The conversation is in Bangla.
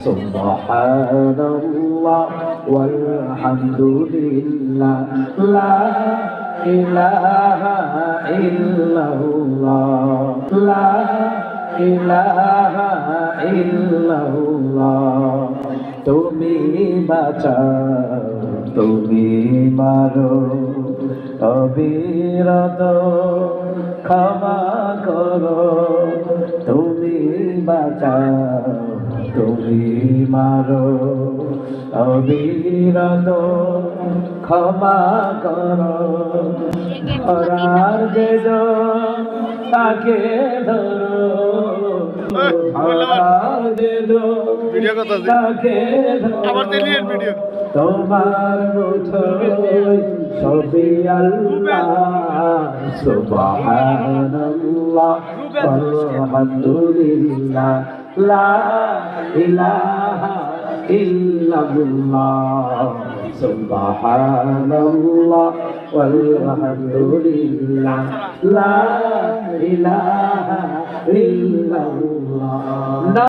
Subhanallah walhamdulillah la ilaha illallah la ilaha illallah তুমি বাঁচাও তুমি মারো অবিরত ক্ষমা করো তুমি বাঁচাও তুমি মারো অবিরত ক্ষমা করো ধরার যে তাকে ধরো ধরার যে তাকে ধরো তোমার মুঠোয় সবই আল্লাহ সুবহানাল্লাহ আলহামদুলিল্লাহ লা ইলাহা ইল্লাল্লাহ সুবহানাল্লাহ আলহামদুলিল্লাহ লা ইলাহা ইল্লাল্লাহ